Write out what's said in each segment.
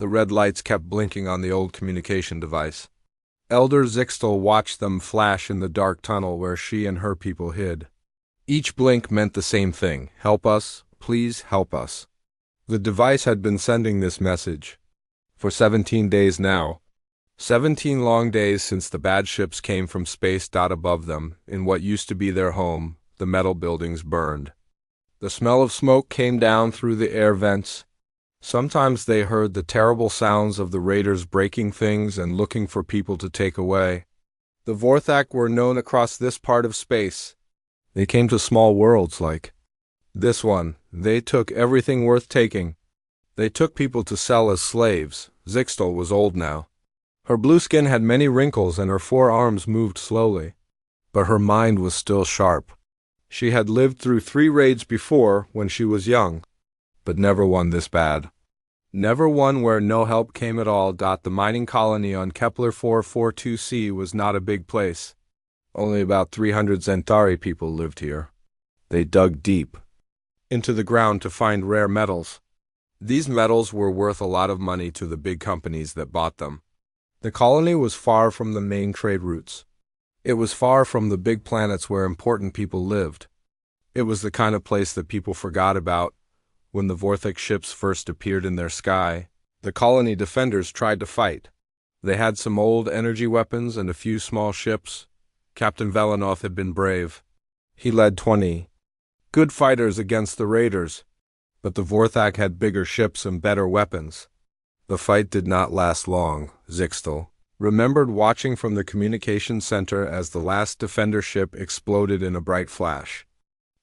The red lights kept blinking on the old communication device. Elder Zixtel watched them flash in the dark tunnel where she and her people hid. Each blink meant the same thing: help us, please help us. The device had been sending this message for 17 days now. 17 long days since the bad ships came from space. Above them, in what used to be their home, the metal buildings burned. The smell of smoke came down through the air vents. Sometimes they heard the terrible sounds of the raiders breaking things and looking for people to take away. The Vorthak were known across this part of space. They came to small worlds like this one. They took everything worth taking. They took people to sell as slaves. Zixtel was old now. Her blue skin had many wrinkles and her forearms moved slowly. But her mind was still sharp. She had lived through 3 raids before when she was young, but never one this bad. Never one where no help came at all. The mining colony on Kepler 442c was not a big place. Only about 300 Zentari people lived here. They dug deep into the ground to find rare metals. These metals were worth a lot of money to the big companies that bought them. The colony was far from the main trade routes. It was far from the big planets where important people lived. It was the kind of place that people forgot about. When the Vorthak ships first appeared in their sky, the colony defenders tried to fight. They had some old energy weapons and a few small ships. Captain Velanoth had been brave. He led 20 good fighters against the raiders, but the Vorthak had bigger ships and better weapons. The fight did not last long. Zixtel remembered watching from the communications center as the last defender ship exploded in a bright flash.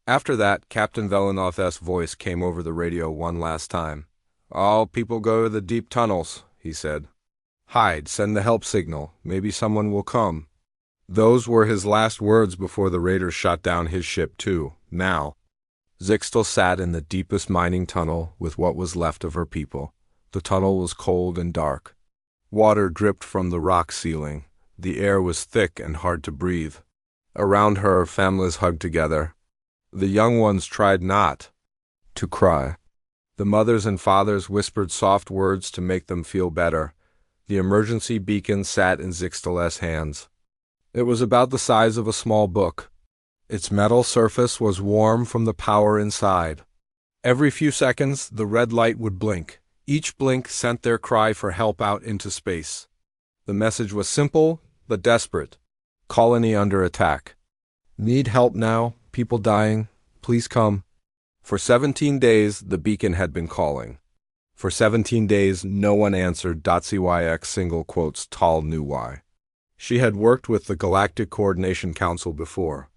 After that, Captain Velanoth's voice came over the radio one last time. "All people go to the deep tunnels," he said. "Hide, send the help signal. Maybe someone will come." Those were his last words before the raiders shot down his ship too. Now, Zixtel sat in the deepest mining tunnel with what was left of her people. The tunnel was cold and dark. Water dripped from the rock ceiling. The air was thick and hard to breathe. Around her, families hugged together. The young ones tried not to cry. The mothers and fathers whispered soft words to make them feel better. The emergency beacon sat in Zixtel's hands. It was about the size of a small book. Its metal surface was warm from the power inside. Every few seconds, the red light would blink. Each blink sent their cry for help out into space. The message was simple, but desperate. Colony under attack. Need help now? People dying? Please come. For 17 days, the beacon had been calling. For 17 days, no one answered. CYX single quotes Tal knew why. She had worked with the Galactic Coordination Council before.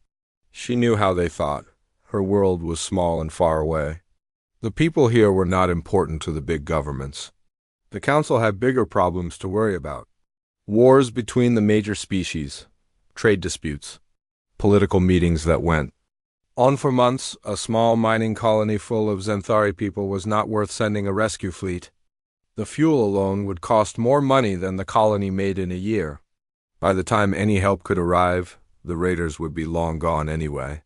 She knew how they thought. Her world was small and far away. The people here were not important to the big governments. The council had bigger problems to worry about. Wars between the major species, trade disputes, political meetings that went on for months. A small mining colony full of Zenthari people was not worth sending a rescue fleet. The fuel alone would cost more money than the colony made in a year. By the time any help could arrive, the raiders would be long gone anyway.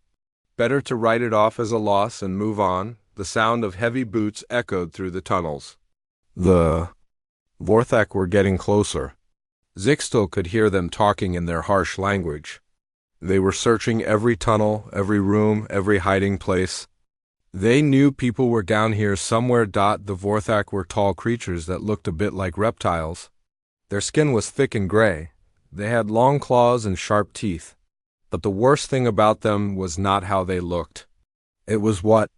Better to write it off as a loss and move on. The sound of heavy boots echoed through the tunnels. The Vorthak were getting closer. Zixtel could hear them talking in their harsh language. They were searching every tunnel, every room, every hiding place. They knew people were down here somewhere. The Vorthak were tall creatures that looked a bit like reptiles. Their skin was thick and gray. They had long claws and sharp teeth. But the worst thing about them was not how they looked. It was what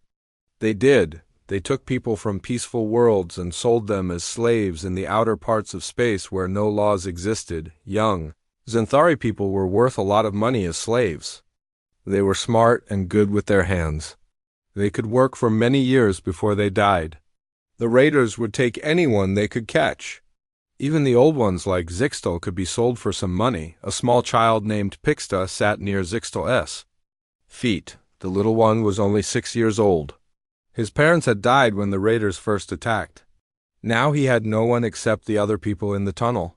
they did. They took people from peaceful worlds and sold them as slaves in the outer parts of space where no laws existed. Young Zenthari people were worth a lot of money as slaves. They were smart and good with their hands. They could work for many years before they died. The raiders would take anyone they could catch. Even the old ones like Zixtel could be sold for some money. A small child named Pixta sat near Zixtel's feet. The little one was only 6 years old. His parents had died when the raiders first attacked. Now he had no one except the other people in the tunnel.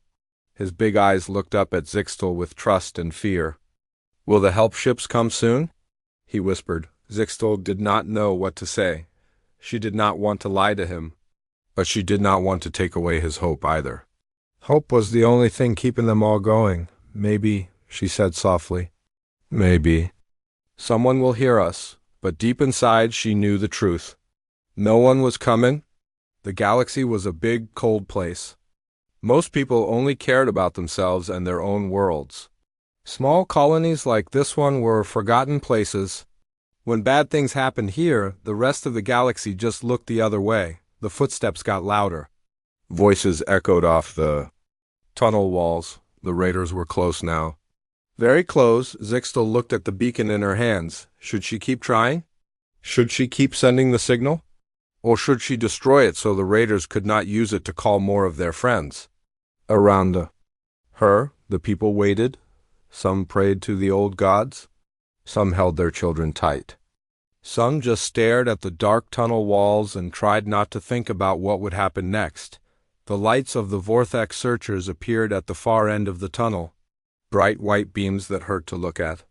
His big eyes looked up at Zixtel with trust and fear. "Will the help ships come soon?" he whispered. Zixtel did not know what to say. She did not want to lie to him. But she did not want to take away his hope either. Hope was the only thing keeping them all going. Maybe, she said softly. Maybe. Someone will hear us, but deep inside she knew the truth. No one was coming. The galaxy was a big, cold place. Most people only cared about themselves and their own worlds. Small colonies like this one were forgotten places. When bad things happened here, the rest of the galaxy just looked the other way. The footsteps got louder. Voices echoed off the tunnel walls. The raiders were close now. Very close. Zixtal looked at the beacon in her hands. Should she keep trying? Should she keep sending the signal? Or should she destroy it so the raiders could not use it to call more of their friends? Around her, the people waited. Some prayed to the old gods. Some held their children tight. Some just stared at the dark tunnel walls and tried not to think about what would happen next. The lights of the Vortex searchers appeared at the far end of the tunnel, bright white beams that hurt to look at.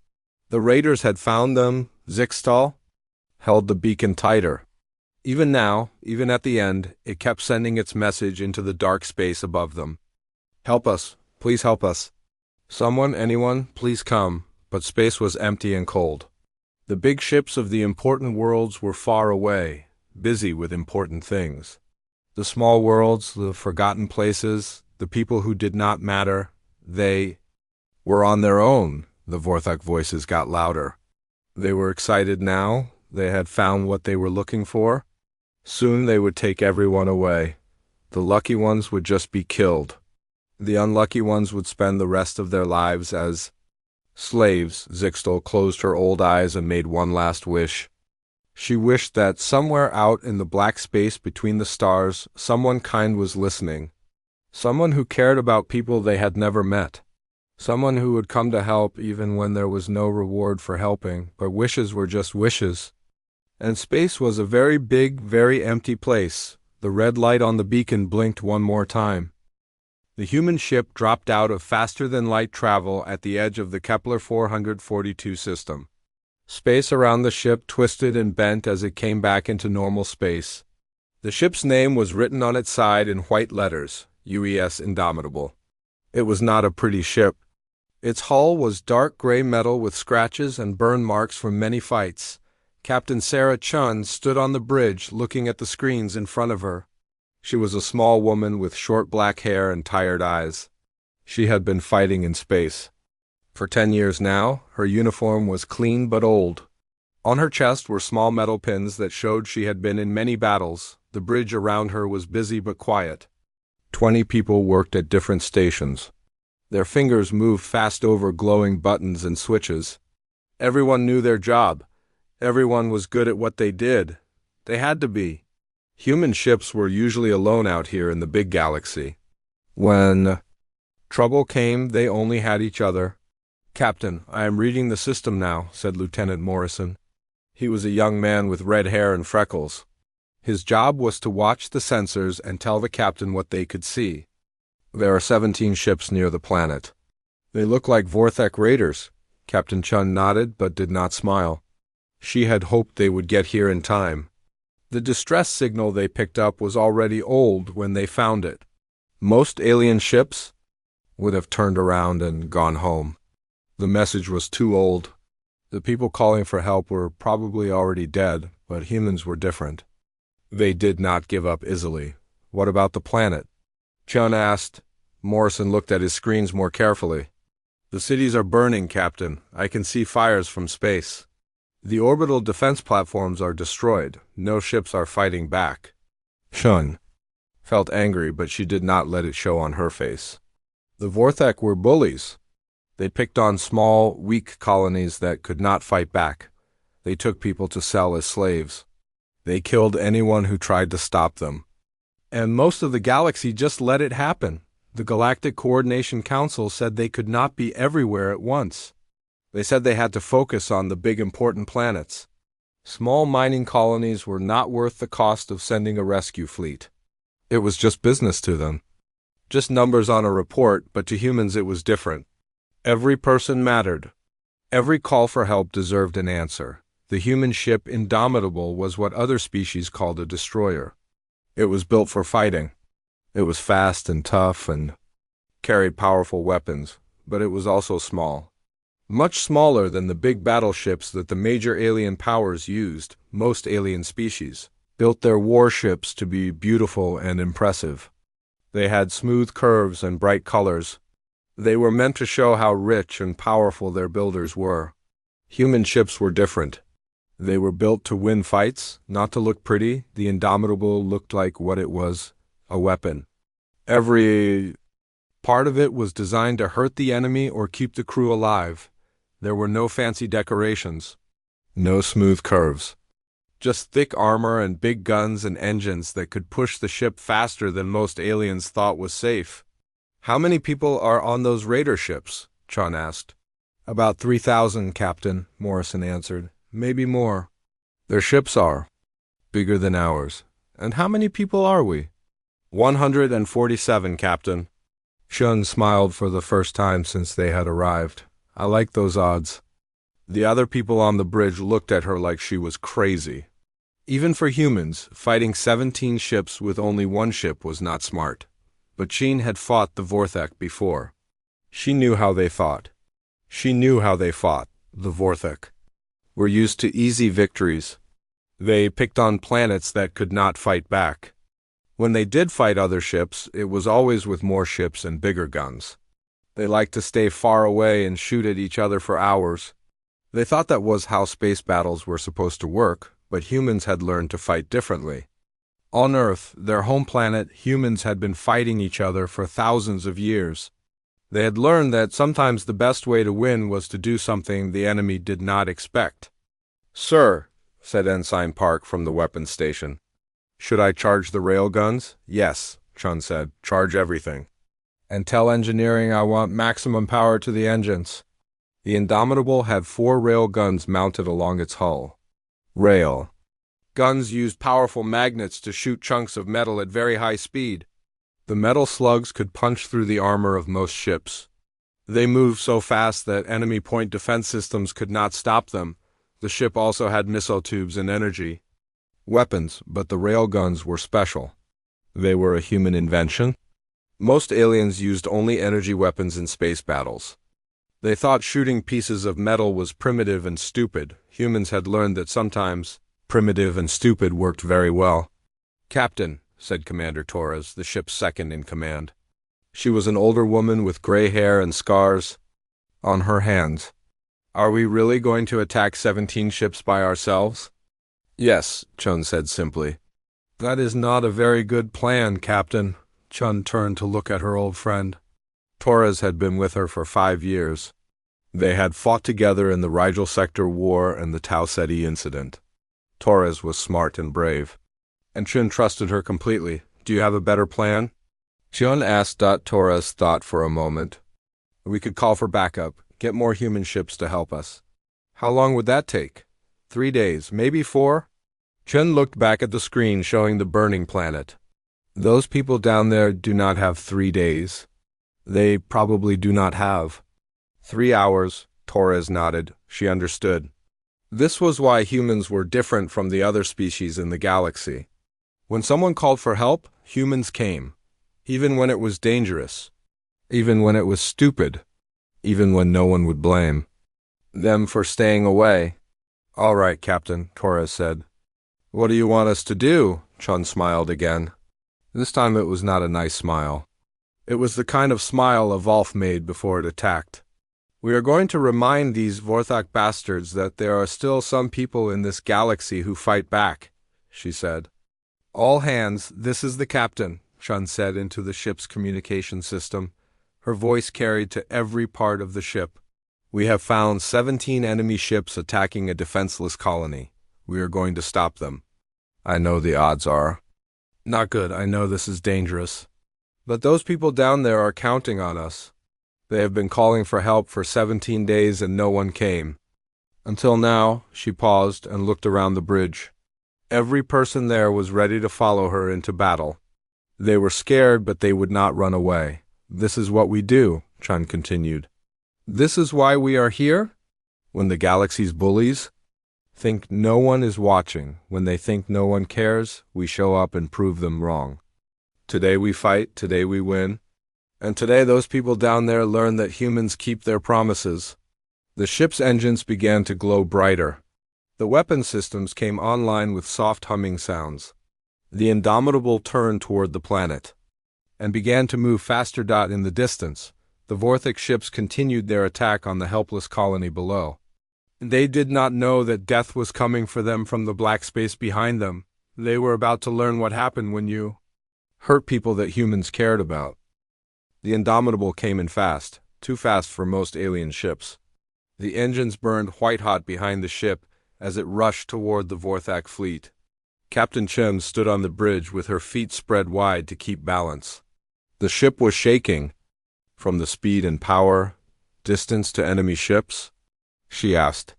The raiders had found them. Zixtal held the beacon tighter. Even now, even at the end, it kept sending its message into the dark space above them. Help us. Please help us. Someone, anyone, please come. But space was empty and cold. The big ships of the important worlds were far away, busy with important things. The small worlds, the forgotten places, the people who did not matter, they were on their own. The Vorthok voices got louder. They were excited now. They had found what they were looking for. Soon they would take everyone away. The lucky ones would just be killed. The unlucky ones would spend the rest of their lives as slaves. Zixtal closed her old eyes and made one last wish. She wished that somewhere out in the black space between the stars, someone kind was listening. Someone who cared about people they had never met. Someone who would come to help even when there was no reward for helping, but wishes were just wishes. And space was a very big, very empty place. The red light on the beacon blinked one more time. The human ship dropped out of faster-than-light travel at the edge of the Kepler 442 system. Space around the ship twisted and bent as it came back into normal space. The ship's name was written on its side in white letters, UES Indomitable. It was not a pretty ship. Its hull was dark gray metal with scratches and burn marks from many fights. Captain Sarah Chun stood on the bridge looking at the screens in front of her. She was a small woman with short black hair and tired eyes. She had been fighting in space. For 10 years now, her uniform was clean but old. On her chest were small metal pins that showed she had been in many battles. The bridge around her was busy but quiet. 20 people worked at different stations. Their fingers moved fast over glowing buttons and switches. Everyone knew their job. Everyone was good at what they did. They had to be. Human ships were usually alone out here in the big galaxy. When trouble came, they only had each other. "Captain, I am reading the system now," said Lieutenant Morrison. He was a young man with red hair and freckles. His job was to watch the sensors and tell the captain what they could see. There are 17 ships near the planet. They look like Vorthek raiders. Captain Chun nodded but did not smile. She had hoped they would get here in time. The distress signal they picked up was already old when they found it. Most alien ships would have turned around and gone home. The message was too old. The people calling for help were probably already dead, but humans were different. They did not give up easily. What about the planet? Chun asked. Morrison looked at his screens more carefully. The cities are burning, Captain. I can see fires from space. The orbital defense platforms are destroyed. No ships are fighting back. Chun felt angry, but she did not let it show on her face. The Vorthek were bullies. They picked on small, weak colonies that could not fight back. They took people to sell as slaves. They killed anyone who tried to stop them. And most of the galaxy just let it happen. The Galactic Coordination Council said they could not be everywhere at once. They said they had to focus on the big important planets. Small mining colonies were not worth the cost of sending a rescue fleet. It was just business to them. Just numbers on a report, but to humans it was different. Every person mattered. Every call for help deserved an answer. The human ship Indomitable was what other species called a destroyer. It was built for fighting. It was fast and tough and carried powerful weapons, but it was also small. Much smaller than the big battleships that the major alien powers used. Most alien species built their warships to be beautiful and impressive. They had smooth curves and bright colors. They were meant to show how rich and powerful their builders were. Human ships were different. They were built to win fights, not to look pretty. The Indomitable looked like what it was, a weapon. Every part of it was designed to hurt the enemy or keep the crew alive. There were no fancy decorations, no smooth curves. Just thick armor and big guns and engines that could push the ship faster than most aliens thought was safe. "How many people are on those raider ships?" Chun asked. "About 3,000, Captain," Morrison answered. "Maybe more." "Their ships are bigger than ours. And how many people are we?" 147, Captain." Chun smiled for the first time since they had arrived. "I like those odds." The other people on the bridge looked at her like she was crazy. Even for humans, fighting 17 ships with only one ship was not smart. But Sheen had fought the Vorthek before. She knew how they fought. The Vorthek were used to easy victories. They picked on planets that could not fight back. When they did fight other ships, it was always with more ships and bigger guns. They liked to stay far away and shoot at each other for hours. They thought that was how space battles were supposed to work, but humans had learned to fight differently. On Earth, their home planet, humans had been fighting each other for thousands of years. They had learned that sometimes the best way to win was to do something the enemy did not expect. "Sir," said Ensign Park from the weapons station. "Should I charge the rail guns?" "Yes," Chun said. "Charge everything. And tell engineering I want maximum power to the engines." The Indomitable had 4 rail guns mounted along its hull. Rail guns used powerful magnets to shoot chunks of metal at very high speed. The metal slugs could punch through the armor of most ships. They moved so fast that enemy point defense systems could not stop them. The ship also had missile tubes and energy weapons, but the rail guns were special. They were a human invention. Most aliens used only energy weapons in space battles. They thought shooting pieces of metal was primitive and stupid. Humans had learned that sometimes primitive and stupid worked very well. "Captain," said Commander Torres, the ship's second in command. She was an older woman with gray hair and scars on her hands. "Are we really going to attack 17 ships by ourselves?" "Yes," Chun said simply. "That is not a very good plan, Captain." Chun turned to look at her old friend. Torres had been with her for 5 years. They had fought together in the Rigel Sector War and the Tau Ceti incident. Torres was smart and brave, and Chun trusted her completely. "Do you have a better plan?" Chun asked. Torres thought for a moment. "We could call for backup, get more human ships to help us." "How long would that take?" 3 days, maybe 4. Chun looked back at the screen showing the burning planet. "Those people down there do not have 3 days. They probably do not have 3 hours. Torres nodded. She understood. This was why humans were different from the other species in the galaxy. When someone called for help, humans came. Even when it was dangerous. Even when it was stupid. Even when no one would blame them for staying away. "All right, Captain," Torres said. "What do you want us to do?" Chun smiled again. This time it was not a nice smile. It was the kind of smile a Volf made before it attacked. "We are going to remind these Vorthok bastards that there are still some people in this galaxy who fight back," she said. "All hands, this is the captain," Chun said into the ship's communication system. Her voice carried to every part of the ship. "We have found 17 enemy ships attacking a defenseless colony. We are going to stop them. I know the odds are not good. I know this is dangerous. But those people down there are counting on us. They have been calling for help for 17 days and no one came. Until now." She paused and looked around the bridge. Every person there was ready to follow her into battle. They were scared, but they would not run away. "This is what we do," Chun continued. "This is why we are here? When the galaxy's bullies think no one is watching. When they think no one cares, we show up and prove them wrong. Today we fight, today we win. And today those people down there learn that humans keep their promises. The ship's engines began to glow brighter. The weapon systems came online with soft humming sounds. The Indomitable turned toward the planet and began to move faster. In the distance, the Vorthic ships continued their attack on the helpless colony below. They did not know that death was coming for them from the black space behind them. They were about to learn what happened when you hurt people that humans cared about. The Indomitable came in fast, too fast for most alien ships. The engines burned white-hot behind the ship as it rushed toward the Vorthak fleet. Captain Chen stood on the bridge with her feet spread wide to keep balance. The ship was shaking. From the speed and power, distance to enemy ships? She asked.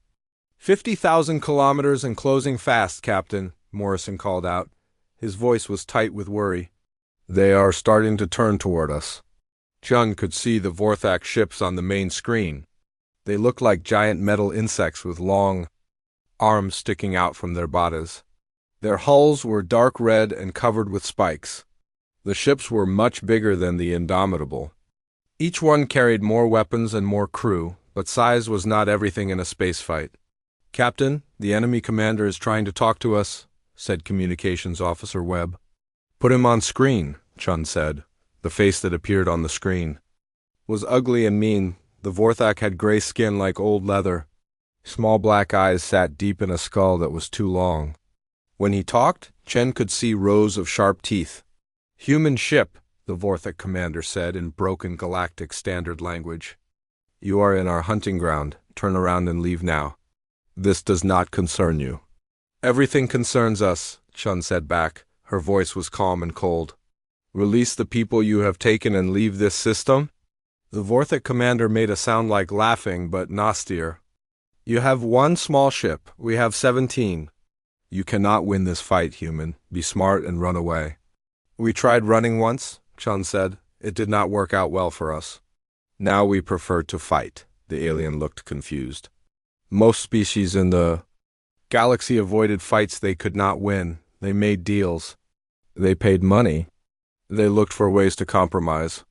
50,000 kilometers and closing fast, Captain, Morrison called out. His voice was tight with worry. They are starting to turn toward us. Chun could see the Vorthak ships on the main screen. They looked like giant metal insects with long arms sticking out from their bodies. Their hulls were dark red and covered with spikes. The ships were much bigger than the Indomitable. Each one carried more weapons and more crew, but size was not everything in a space fight. Captain, the enemy commander is trying to talk to us, said Communications Officer Webb. Put him on screen, Chun said. The face that appeared on the screen was ugly and mean. The Vorthak had gray skin like old leather. Small black eyes sat deep in a skull that was too long. When he talked, Chen could see rows of sharp teeth. Human ship, the Vorthak commander said in broken galactic standard language. You are in our hunting ground. Turn around and leave now. This does not concern you. Everything concerns us, Chun said back. Her voice was calm and cold. Release the people you have taken and leave this system? The Vorthak commander made a sound like laughing, but nastier. You have one small ship. We have 17. You cannot win this fight, human. Be smart and run away. We tried running once, Chun said. It did not work out well for us. Now we prefer to fight. The alien looked confused. Most species in the galaxy avoided fights they could not win. They made deals. They paid money. They looked for ways to compromise.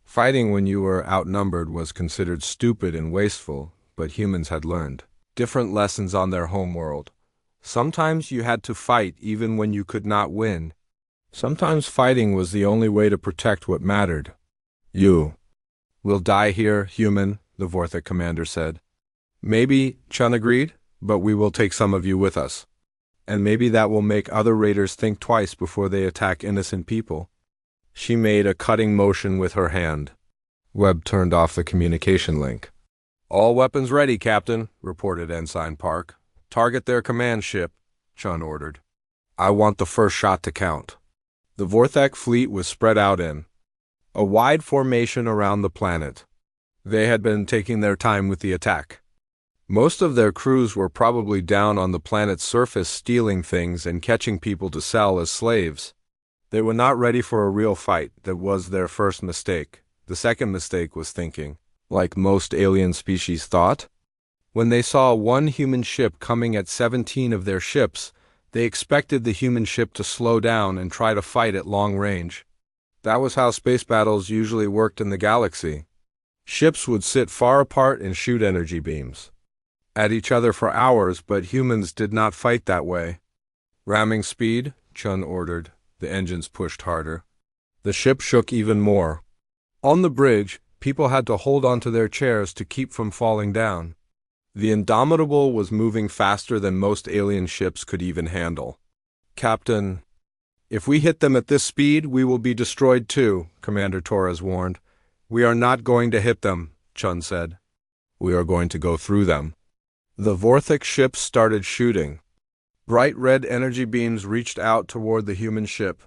Fighting when you were outnumbered was considered stupid and wasteful, but humans had learned different lessons on their home world. Sometimes you had to fight even when you could not win. Sometimes fighting was the only way to protect what mattered. You will die here, human, the Vorthak commander said. Maybe, Chun agreed, but we will take some of you with us. And maybe that will make other raiders think twice before they attack innocent people. She made a cutting motion with her hand. Webb turned off the communication link. All weapons ready, Captain, reported Ensign Park. Target their command ship, Chun ordered. I want the first shot to count. The Vorthak fleet was spread out in a wide formation around the planet. They had been taking their time with the attack. Most of their crews were probably down on the planet's surface stealing things and catching people to sell as slaves. They were not ready for a real fight. That was their first mistake. The second mistake was thinking, like most alien species thought. When they saw one human ship coming at 17 of their ships, they expected the human ship to slow down and try to fight at long range. That was how space battles usually worked in the galaxy. Ships would sit far apart and shoot energy beams at each other for hours, but humans did not fight that way. Ramming speed, Chun ordered. The engines pushed harder. The ship shook even more. On the bridge, people had to hold onto their chairs to keep from falling down. The Indomitable was moving faster than most alien ships could even handle. Captain, if we hit them at this speed, we will be destroyed too, Commander Torres warned. We are not going to hit them, Chun said. We are going to go through them. The Vorthak ships started shooting. Bright red energy beams reached out toward the human ship.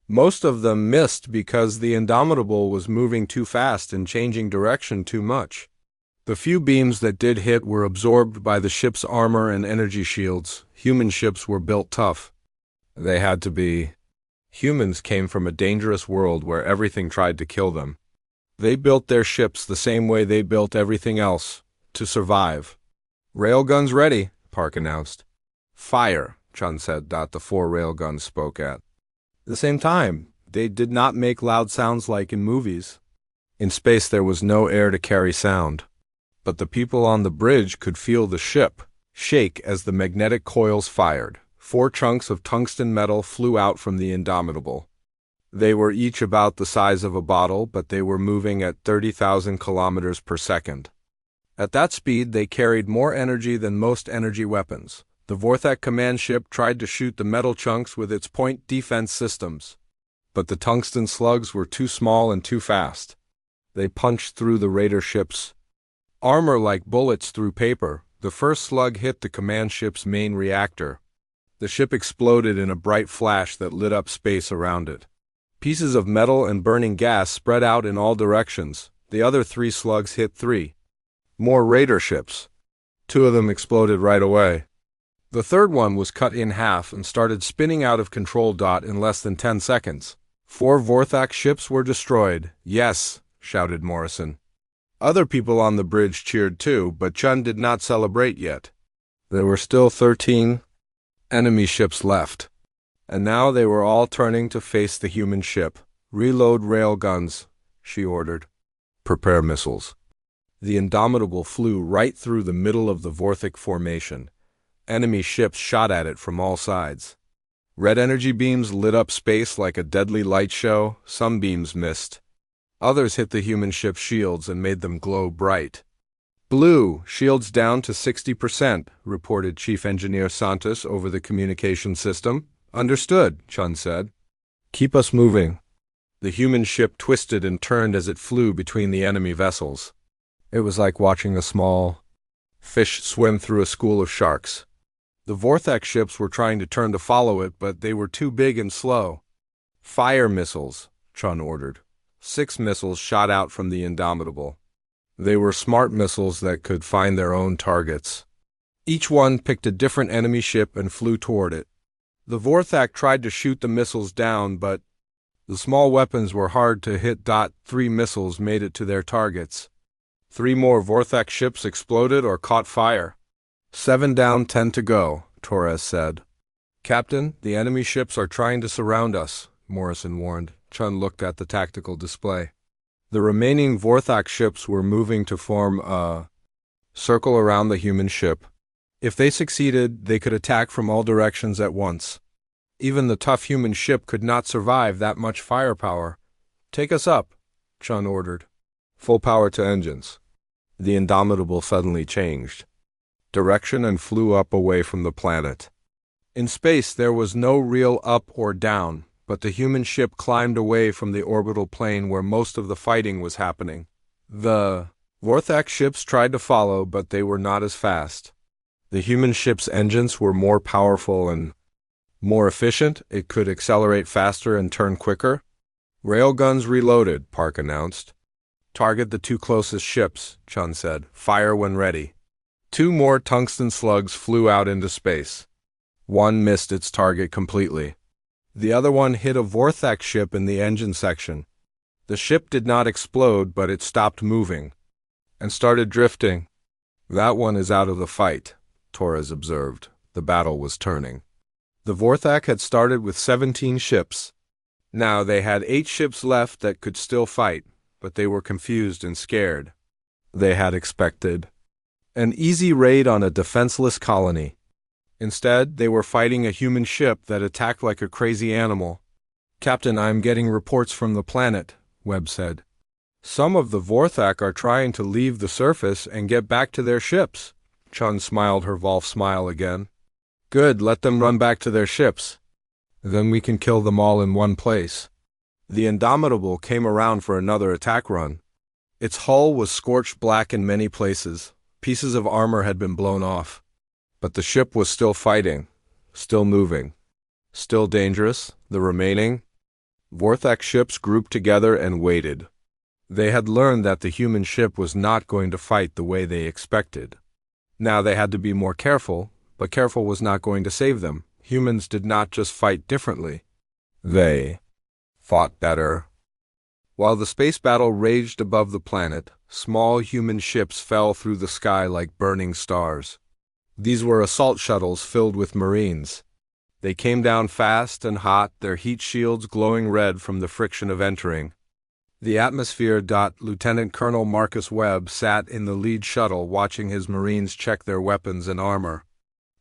Most of them missed because the Indomitable was moving too fast and changing direction too much. The few beams that did hit were absorbed by the ship's armor and energy shields. Human ships were built tough. They had to be. Humans came from a dangerous world where everything tried to kill them. They built their ships the same way they built everything else, to survive. Railguns ready, Park announced. Fire, Chun said. The four railguns spoke at the same time. They did not make loud sounds like in movies. In space there was no air to carry sound. But the people on the bridge could feel the ship shake as the magnetic coils fired. 4 chunks of tungsten metal flew out from the Indomitable. They were each about the size of a bottle, but they were moving at 30,000 kilometers per second. At that speed, they carried more energy than most energy weapons. The Vorthak command ship tried to shoot the metal chunks with its point defense systems, but the tungsten slugs were too small and too fast. They punched through the raider ship's armor like bullets through paper. The first slug hit the command ship's main reactor. The ship exploded in a bright flash that lit up space around it. Pieces of metal and burning gas spread out in all directions. The other 3 slugs hit 3 more raider ships. 2 of them exploded right away. The third one was cut in half and started spinning out of control. In less than 10 seconds. 4 Vorthak ships were destroyed. Yes, shouted Morrison. Other people on the bridge cheered too, but Chun did not celebrate yet. There were still 13 enemy ships left, and now they were all turning to face the human ship. Reload rail guns, she ordered. Prepare missiles. The Indomitable flew right through the middle of the Vorthak formation. Enemy ships shot at it from all sides. Red energy beams lit up space like a deadly light show. Some beams missed. Others hit the human ship's shields and made them glow bright. Blue, shields down to 60%, reported Chief Engineer Santos over the communication system. Understood, Chun said. Keep us moving. The human ship twisted and turned as it flew between the enemy vessels. It was like watching a small fish swim through a school of sharks. The Vorthak ships were trying to turn to follow it, but they were too big and slow. Fire missiles, Chun ordered. 6 missiles shot out from the Indomitable. They were smart missiles that could find their own targets. Each one picked a different enemy ship and flew toward it. The Vorthak tried to shoot the missiles down, but the small weapons were hard to hit. 3 missiles made it to their targets. 3 more Vorthak ships exploded or caught fire. 7 down, 10 to go, Torres said. Captain, the enemy ships are trying to surround us, Morrison warned. Chun looked at the tactical display. The remaining Vorthak ships were moving to form a circle around the human ship. If they succeeded, they could attack from all directions at once. Even the tough human ship could not survive that much firepower. Take us up, Chun ordered. Full power to engines. The Indomitable suddenly changed direction and flew up away from the planet. In space, there was no real up or down, but the human ship climbed away from the orbital plane where most of the fighting was happening. The Vorthak ships tried to follow, but they were not as fast. The human ship's engines were more powerful and more efficient. It could accelerate faster and turn quicker. Railguns reloaded, Park announced. Target the 2 closest ships, Chun said. Fire when ready. 2 more tungsten slugs flew out into space. One missed its target completely. The other one hit a Vorthak ship in the engine section. The ship did not explode, but it stopped moving and started drifting. That one is out of the fight, Torres observed. The battle was turning. The Vorthak had started with 17 ships. Now they had 8 ships left that could still fight, but they were confused and scared. They had expected an easy raid on a defenseless colony. Instead, they were fighting a human ship that attacked like a crazy animal. Captain, I'm getting reports from the planet, Webb said. Some of the Vorthak are trying to leave the surface and get back to their ships. Chun smiled her Volf smile again. Good, let them run back to their ships. Then we can kill them all in one place. The Indomitable came around for another attack run. Its hull was scorched black in many places. Pieces of armor had been blown off. But the ship was still fighting, still moving, still dangerous. The remaining Vorthak ships grouped together and waited. They had learned that the human ship was not going to fight the way they expected. Now they had to be more careful, but careful was not going to save them. Humans did not just fight differently. They fought better. While the space battle raged above the planet, small human ships fell through the sky like burning stars. These were assault shuttles filled with Marines. They came down fast and hot, their heat shields glowing red from the friction of entering. The atmosphere. Lieutenant Colonel Marcus Webb sat in the lead shuttle watching his Marines check their weapons and armor.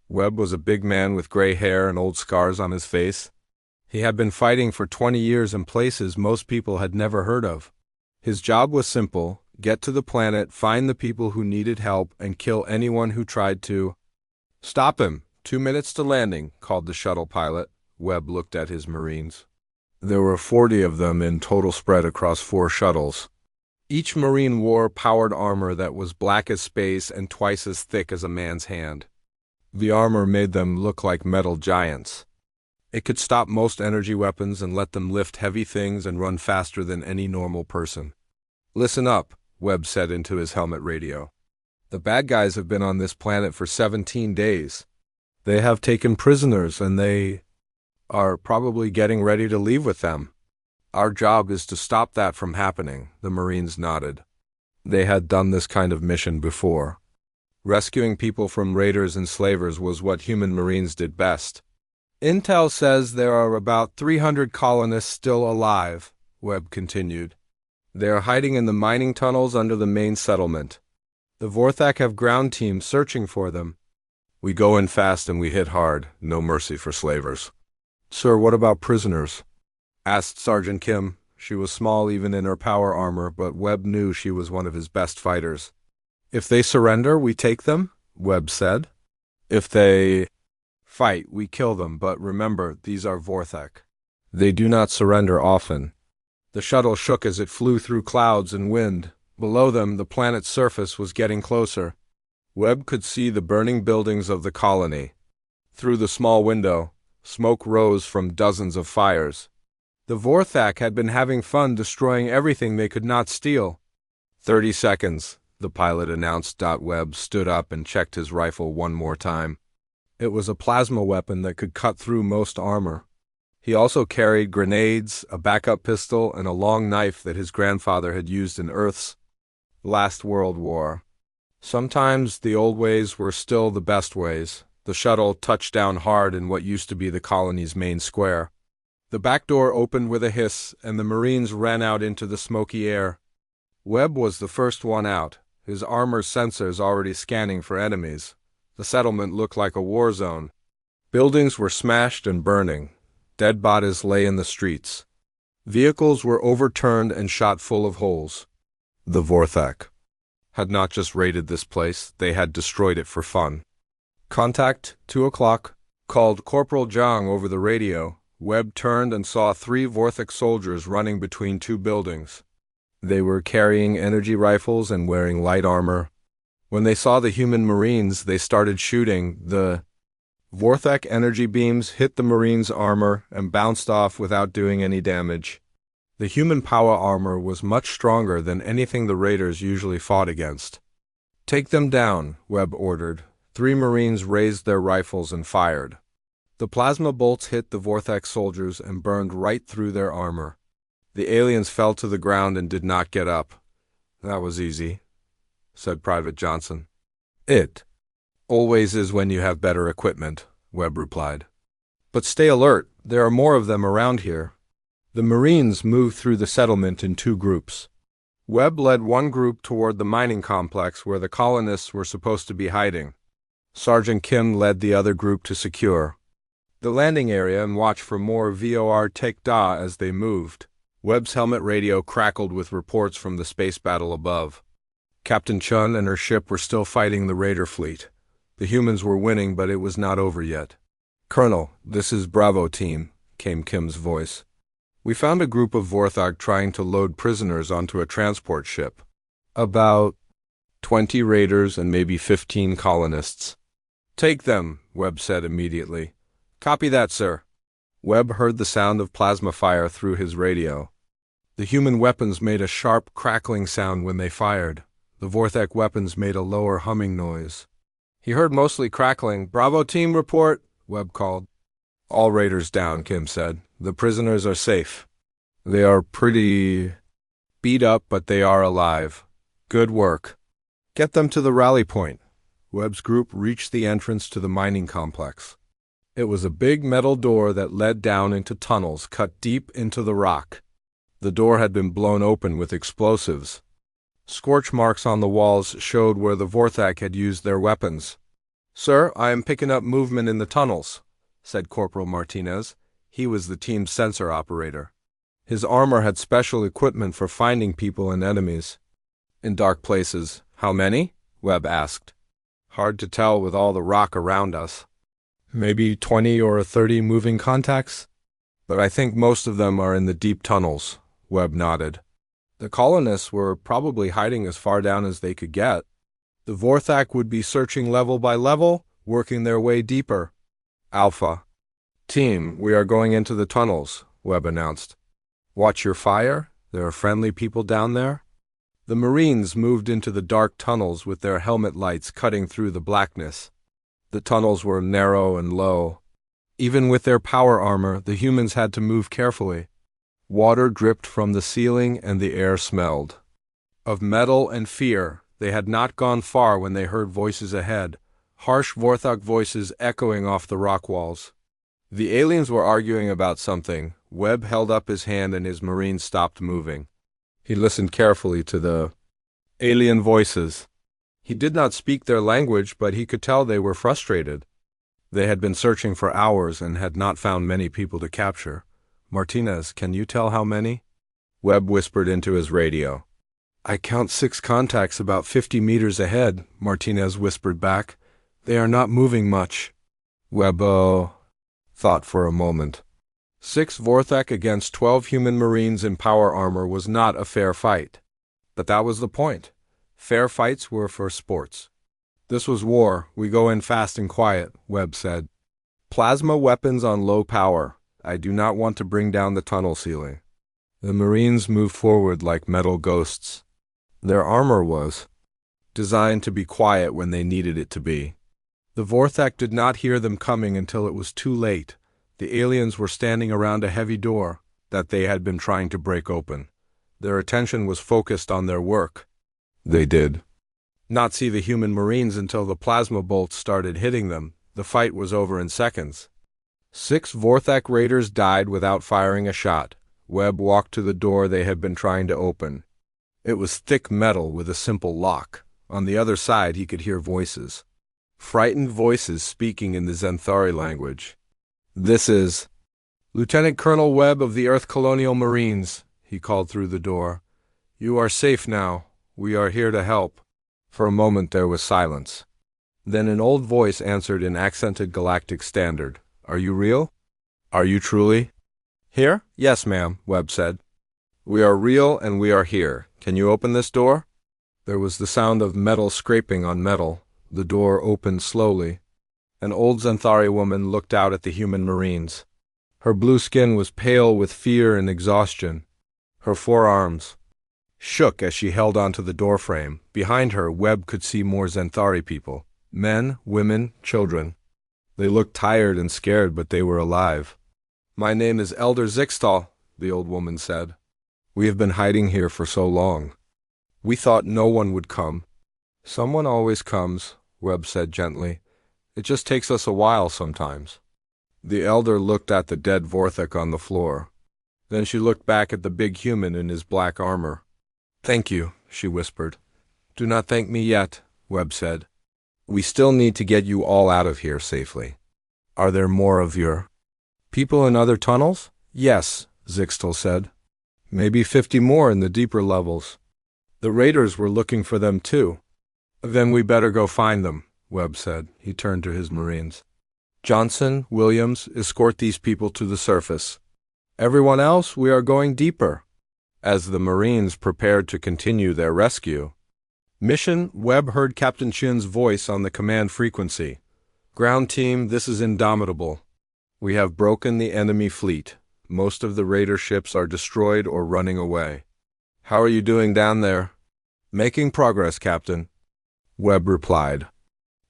Webb was a big man with gray hair and old scars on his face. He had been fighting for 20 years in places most people had never heard of. His job was simple: get to the planet, find the people who needed help, and kill anyone who tried to. "Stop him! 2 minutes to landing," called the shuttle pilot. Webb looked at his Marines. There were 40 of them in total spread across 4 shuttles. Each Marine wore powered armor that was black as space and twice as thick as a man's hand. The armor made them look like metal giants. It could stop most energy weapons and let them lift heavy things and run faster than any normal person. "Listen up," Webb said into his helmet radio. "The bad guys have been on this planet for 17 days. They have taken prisoners and they are probably getting ready to leave with them. Our job is to stop that from happening." The Marines nodded. They had done this kind of mission before. Rescuing people from raiders and slavers was what human Marines did best. "Intel says there are about 300 colonists still alive," Webb continued. "They are hiding in the mining tunnels under the main settlement. The Vorthak have ground teams searching for them. We go in fast and we hit hard, no mercy for slavers." "Sir, what about prisoners?" asked Sergeant Kim. She was small even in her power armor, but Webb knew she was one of his best fighters. "If they surrender, we take them," Webb said. "If they fight, we kill them, but remember, these are Vorthak. They do not surrender often." The shuttle shook as it flew through clouds and wind. Below them, the planet's surface was getting closer. Webb could see the burning buildings of the colony. Through the small window, smoke rose from dozens of fires. The Vorthak had been having fun destroying everything they could not steal. 30 seconds, the pilot announced. Webb stood up and checked his rifle one more time. It was a plasma weapon that could cut through most armor. He also carried grenades, a backup pistol, and a long knife that his grandfather had used in Earth's last World War. Sometimes the old ways were still the best ways. The shuttle touched down hard in what used to be the colony's main square. The back door opened with a hiss, and the Marines ran out into the smoky air. Webb was the first one out, his armor's sensors already scanning for enemies. The settlement looked like a war zone. Buildings were smashed and burning. Dead bodies lay in the streets. Vehicles were overturned and shot full of holes. The Vorthak had not just raided this place, they had destroyed it for fun. "Contact, 2 o'clock, called Corporal Zhang over the radio." Webb turned and saw 3 Vorthak soldiers running between 2 buildings. They were carrying energy rifles and wearing light armor. When they saw the human Marines, they started shooting. The Vorthak energy beams hit the Marines' armor and bounced off without doing any damage. The human power armor was much stronger than anything the raiders usually fought against. "Take them down," Webb ordered. 3 Marines raised their rifles and fired. The plasma bolts hit the Vorthak soldiers and burned right through their armor. The aliens fell to the ground and did not get up. "That was easy," said Private Johnson. "It always is when you have better equipment," Webb replied. "But stay alert, there are more of them around here." The Marines moved through the settlement in 2 groups. Webb led one group toward the mining complex where the colonists were supposed to be hiding. Sergeant Kim led the other group to secure the landing area and watch for more VOR Take-Da as they moved. Webb's helmet radio crackled with reports from the space battle above. Captain Chun and her ship were still fighting the raider fleet. The humans were winning, but it was not over yet. "Colonel, this is Bravo Team," came Kim's voice. "We found a group of Vorthak trying to load prisoners onto a transport ship. About 20 raiders and maybe 15 colonists." "Take them," Webb said immediately. "Copy that, sir." Webb heard the sound of plasma fire through his radio. The human weapons made a sharp, crackling sound when they fired. The Vorthak weapons made a lower humming noise. He heard mostly crackling. "Bravo Team report," Webb called. "All raiders down," Kim said. "The prisoners are safe. They are pretty beat up, but they are alive. Good work. Get them to the rally point." Webb's group reached the entrance to the mining complex. It was a big metal door that led down into tunnels cut deep into the rock. The door had been blown open with explosives. Scorch marks on the walls showed where the Vorthak had used their weapons. "Sir, I am picking up movement in the tunnels," said Corporal Martinez. He was the team's sensor operator. His armor had special equipment for finding people and enemies. "In dark places. How many?" Webb asked. "Hard to tell with all the rock around us. Maybe 20 or 30 moving contacts? But I think most of them are in the deep tunnels," Webb nodded. "The colonists were probably hiding as far down as they could get. The Vorthak would be searching level by level, working their way deeper." "Alpha. Team, we are going into the tunnels," Webb announced. "Watch your fire. There are friendly people down there." The Marines moved into the dark tunnels with their helmet lights cutting through the blackness. The tunnels were narrow and low. Even with their power armor, the humans had to move carefully. Water dripped from the ceiling and the air smelled of metal and fear. They had not gone far when they heard voices ahead, harsh Vorthak voices echoing off the rock walls. The aliens were arguing about something. Webb held up his hand and his Marines stopped moving. He listened carefully to the alien voices. He did not speak their language, but he could tell they were frustrated. They had been searching for hours and had not found many people to capture. "Martinez, can you tell how many?" Webb whispered into his radio. "I count 6 contacts about 50 meters ahead," Martinez whispered back. "They are not moving much." Webb thought for a moment. 6 Vorthak against 12 human Marines in power armor was not a fair fight. But that was the point. Fair fights were for sports. "This was war. We go in fast and quiet," Webb said. "Plasma weapons on low power. I do not want to bring down the tunnel ceiling." The Marines moved forward like metal ghosts. Their armor was designed to be quiet when they needed it to be. The Vorthak did not hear them coming until it was too late. The aliens were standing around a heavy door that they had been trying to break open. Their attention was focused on their work. They did not see the human Marines until the plasma bolts started hitting them. The fight was over in seconds. 6 Vorthak raiders died without firing a shot. Webb walked to the door they had been trying to open. It was thick metal with a simple lock. On the other side he could hear voices. Frightened voices speaking in the Xanthari language. "This is Lieutenant Colonel Webb of the Earth Colonial Marines," he called through the door. "You are safe now. We are here to help." For a moment there was silence. Then an old voice answered in accented Galactic Standard. "Are you real? Are you truly here?" "Yes, ma'am," Webb said. "We are real and we are here. Can you open this door?" There was the sound of metal scraping on metal. The door opened slowly. An old Xanthari woman looked out at the human Marines. Her blue skin was pale with fear and exhaustion. Her forearms shook as she held onto the doorframe. Behind her, Webb could see more Xanthari people. Men, women, children. They looked tired and scared, but they were alive. "My name is Elder Zixtal," the old woman said. "We have been hiding here for so long. We thought no one would come." "Someone always comes," Webb said gently. "It just takes us a while sometimes." The elder looked at the dead Vorthak on the floor. Then she looked back at the big human in his black armor. "Thank you," she whispered. "Do not thank me yet," Webb said. "We still need to get you all out of here safely." "Are there more of your people in other tunnels?" "Yes," Zixtal said. "Maybe 50 more in the deeper levels. The raiders were looking for them too." "Then we better go find them," Webb said. He turned to his Marines. "Johnson, Williams, escort these people to the surface. Everyone else, we are going deeper." As the Marines prepared to continue their rescue mission, Webb heard Captain Chin's voice on the command frequency. "Ground team, this is Indomitable. We have broken the enemy fleet. Most of the raider ships are destroyed or running away. How are you doing down there?" "Making progress, Captain," Webb replied.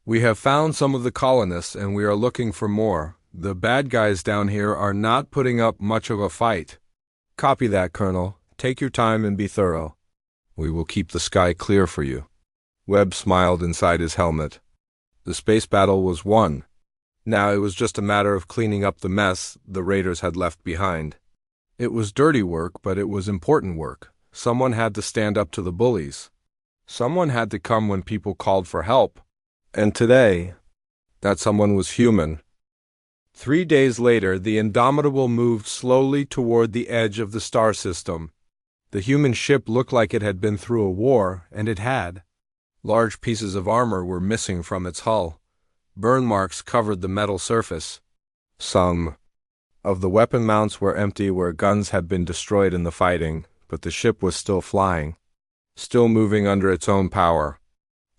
"We have found some of the colonists and we are looking for more. The bad guys down here are not putting up much of a fight." "Copy that, Colonel. Take your time and be thorough. We will keep the sky clear for you." Webb smiled inside his helmet. The space battle was won. Now it was just a matter of cleaning up the mess the raiders had left behind. It was dirty work, but it was important work. Someone had to stand up to the bullies. Someone had to come when people called for help. And today, that someone was human. 3 days later, the Indomitable moved slowly toward the edge of the star system. The human ship looked like it had been through a war, and it had. Large pieces of armor were missing from its hull. Burn marks covered the metal surface. Some of the weapon mounts were empty where guns had been destroyed in the fighting, but the ship was still flying, still moving under its own power.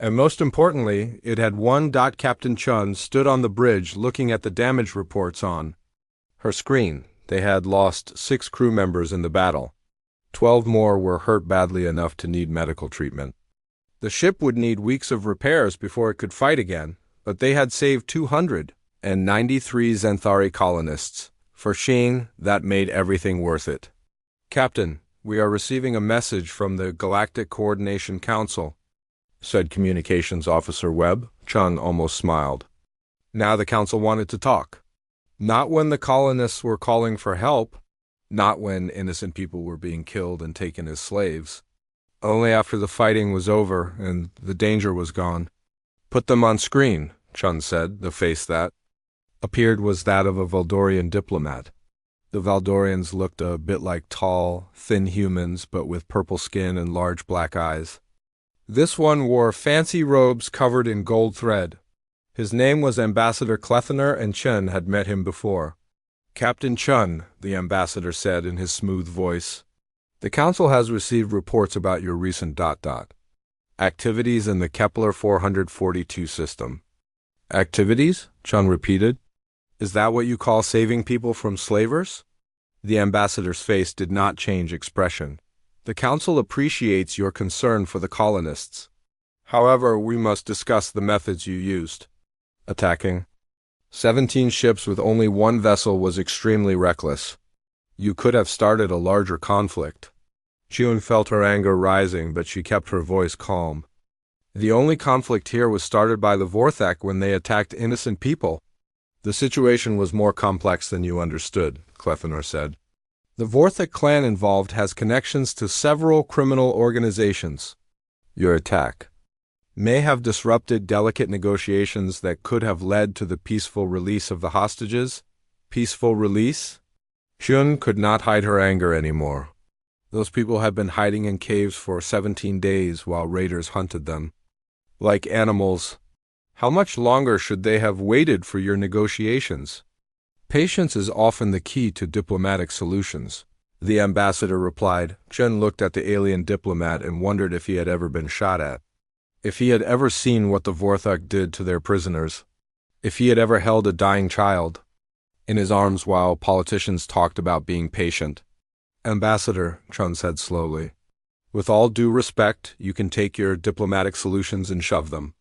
And most importantly, it had one. Captain Chun stood on the bridge looking at the damage reports on her screen. They had lost 6 crew members in the battle. 12 more were hurt badly enough to need medical treatment. The ship would need weeks of repairs before it could fight again, but they had saved 293 Xanthari colonists. For Sheen, that made everything worth it. Captain, we are receiving a message from the Galactic Coordination Council, said Communications Officer Webb. Chun almost smiled. Now the council wanted to talk. Not when the colonists were calling for help, not when innocent people were being killed and taken as slaves. Only after the fighting was over and the danger was gone. Put them on screen, Chun said. The face that appeared was that of a Valdorian diplomat. The Valdorians looked a bit like tall, thin humans, but with purple skin and large black eyes. This one wore fancy robes covered in gold thread. His name was Ambassador Clethoner, and Chun had met him before. Captain Chun, the ambassador said in his smooth voice, the council has received reports about your recent ... activities in the Kepler 442 system. Activities? Chun repeated. Is that what you call saving people from slavers? The ambassador's face did not change expression. The council appreciates your concern for the colonists. However, we must discuss the methods you used. Attacking 17 ships with only one vessel was extremely reckless. You could have started a larger conflict. Chun felt her anger rising, but she kept her voice calm. The only conflict here was started by the Vorthak when they attacked innocent people. The situation was more complex than you understood, Clethoner said. The Vorthak clan involved has connections to several criminal organizations. Your attack may have disrupted delicate negotiations that could have led to the peaceful release of the hostages. Peaceful release? Chun could not hide her anger anymore. Those people had been hiding in caves for 17 days while raiders hunted them. Like animals. How much longer should they have waited for your negotiations? Patience is often the key to diplomatic solutions, the ambassador replied. Chun looked at the alien diplomat and wondered if he had ever been shot at. If he had ever seen what the Vorthak did to their prisoners. If he had ever held a dying child in his arms while politicians talked about being patient. Ambassador, Chun said slowly, with all due respect, you can take your diplomatic solutions and shove them.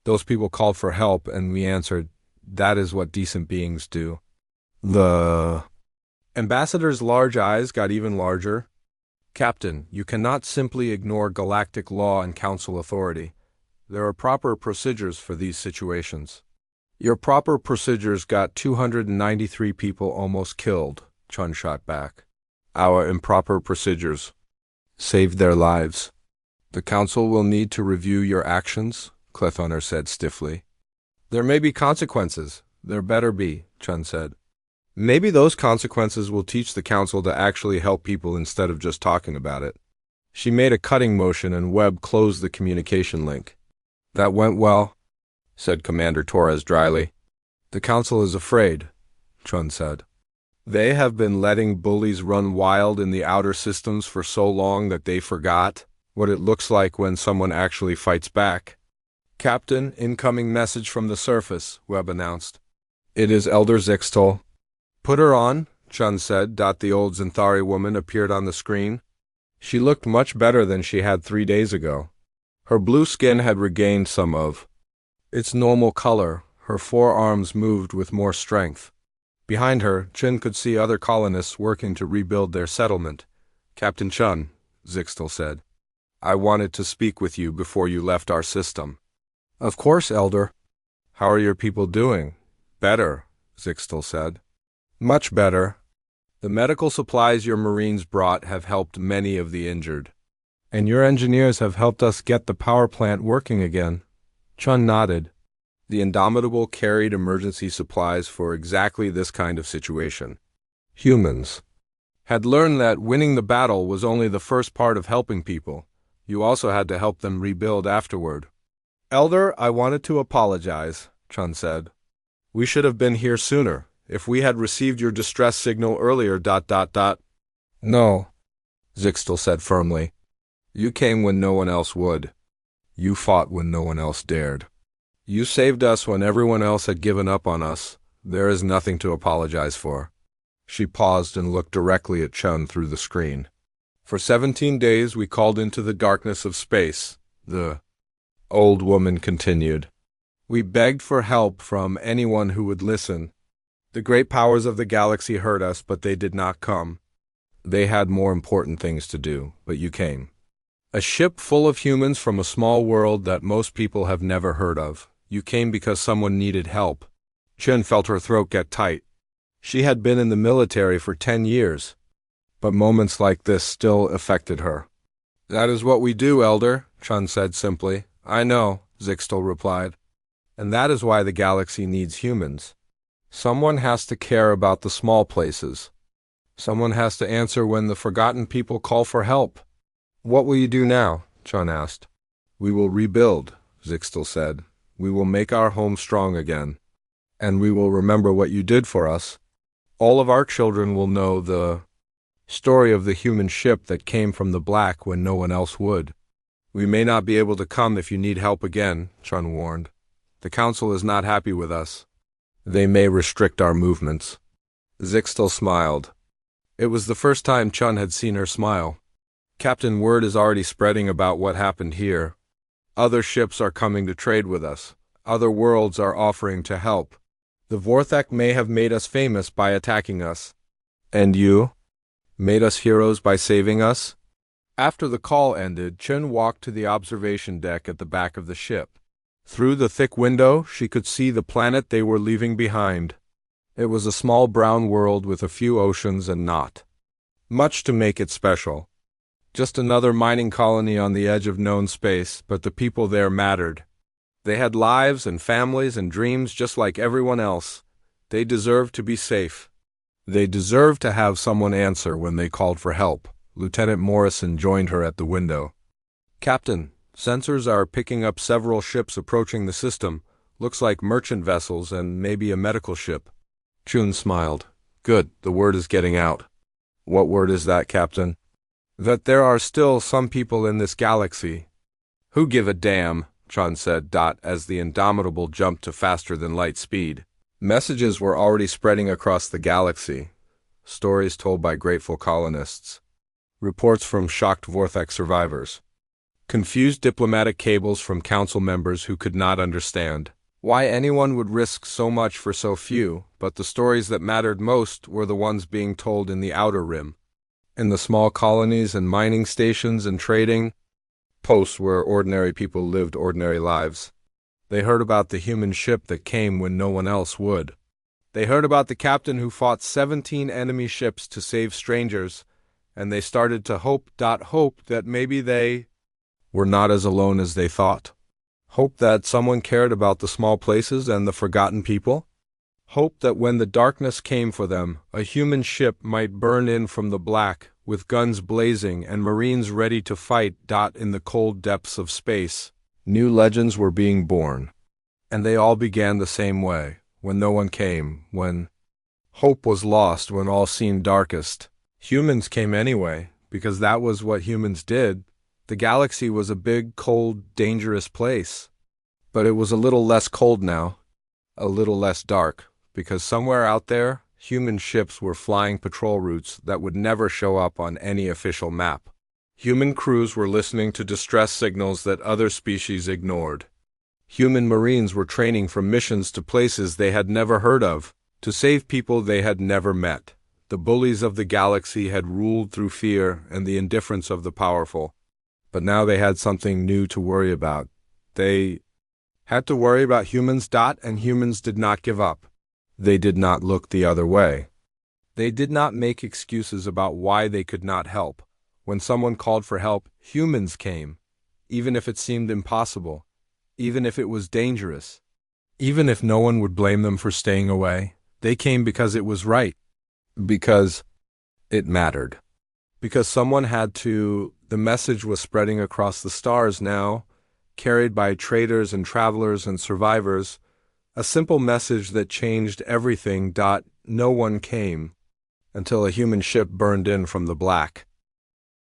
Those people called for help, and we answered, that is what decent beings do. The ambassador's large eyes got even larger. Captain, you cannot simply ignore galactic law and council authority. There are proper procedures for these situations. Your proper procedures got 293 people almost killed, Chun shot back. Our improper procedures saved their lives. The council will need to review your actions, Clethoner said stiffly. There may be consequences. There better be, Chun said. Maybe those consequences will teach the council to actually help people instead of just talking about it. She made a cutting motion and Webb closed the communication link. That went well, said Commander Torres dryly. The council is afraid, Chun said. They have been letting bullies run wild in the outer systems for so long that they forgot what it looks like when someone actually fights back. Captain, incoming message from the surface, Webb announced. It is Elder Zixtal. Put her on, Chun said. The old Xanthari woman appeared on the screen. She looked much better than she had 3 days ago. Her blue skin had regained some of its normal color. Her forearms moved with more strength. Behind her, Chun could see other colonists working to rebuild their settlement. Captain Chun, Zixtal said, I wanted to speak with you before you left our system. Of course, Elder. How are your people doing? Better, Zixtel said. Much better. The medical supplies your Marines brought have helped many of the injured. And your engineers have helped us get the power plant working again. Chun nodded. The Indomitable carried emergency supplies for exactly this kind of situation. Humans had learned that winning the battle was only the first part of helping people. You also had to help them rebuild afterward. Elder, I wanted to apologize, Chun said. We should have been here sooner. If we had received your distress signal earlier, No, Zixtel said firmly. You came when no one else would. You fought when no one else dared. You saved us when everyone else had given up on us. There is nothing to apologize for. She paused and looked directly at Chun through the screen. For 17 days we called into the darkness of space, the old woman continued. We begged for help from anyone who would listen. The great powers of the galaxy heard us, but they did not come. They had more important things to do, but you came. A ship full of humans from a small world that most people have never heard of. You came because someone needed help. Chun felt her throat get tight. She had been in the military for 10 years, but moments like this still affected her. That is what we do, Elder, Chun said simply. I know, Zixtel replied. And that is why the galaxy needs humans. Someone has to care about the small places. Someone has to answer when the forgotten people call for help. What will you do now? Chun asked. We will rebuild, Zixtel said. We will make our home strong again. And we will remember what you did for us. All of our children will know the story of the human ship that came from the black when no one else would. We may not be able to come if you need help again, Chun warned. The Council is not happy with us. They may restrict our movements. Zixtel smiled. It was the first time Chun had seen her smile. Captain, word is already spreading about what happened here. Other ships are coming to trade with us. Other worlds are offering to help. The Vorthek may have made us famous by attacking us. And you? Made us heroes by saving us? After the call ended, Chun walked to the observation deck at the back of the ship. Through the thick window, she could see the planet they were leaving behind. It was a small brown world with a few oceans and not much to make it special. Just another mining colony on the edge of known space, but the people there mattered. They had lives and families and dreams just like everyone else. They deserved to be safe. They deserved to have someone answer when they called for help. Lieutenant Morrison joined her at the window. Captain, sensors are picking up several ships approaching the system. Looks like merchant vessels and maybe a medical ship. Chun smiled. Good, the word is getting out. What word is that, Captain? That there are still some people in this galaxy. Who give a damn, Chun said, as the Indomitable jumped to faster-than-light speed. Messages were already spreading across the galaxy. Stories told by grateful colonists. Reports from shocked Vorthek survivors. Confused diplomatic cables from council members who could not understand why anyone would risk so much for so few, but the stories that mattered most were the ones being told in the outer rim. In the small colonies and mining stations and trading posts where ordinary people lived ordinary lives. They heard about the human ship that came when no one else would. They heard about the captain who fought 17 enemy ships to save strangers, and they started to hope that maybe they were not as alone as they thought. Hope that someone cared about the small places and the forgotten people. Hope that when the darkness came for them, a human ship might burn in from the black, with guns blazing and Marines ready to fight. In the cold depths of space, new legends were being born. And they all began the same way, when no one came, when hope was lost, when all seemed darkest. Humans came anyway, because that was what humans did. The galaxy was a big, cold, dangerous place. But it was a little less cold now, a little less dark, because somewhere out there, human ships were flying patrol routes that would never show up on any official map. Human crews were listening to distress signals that other species ignored. Human Marines were training for missions to places they had never heard of, to save people they had never met. The bullies of the galaxy had ruled through fear and the indifference of the powerful. But now they had something new to worry about. They had to worry about humans. And humans did not give up. They did not look the other way. They did not make excuses about why they could not help. When someone called for help, humans came, even if it seemed impossible, even if it was dangerous, even if no one would blame them for staying away. They came because it was right, because it mattered, because someone had to. The message was spreading across the stars now, carried by traders and travelers and survivors, a simple message that changed everything. No one came until a human ship burned in from the black.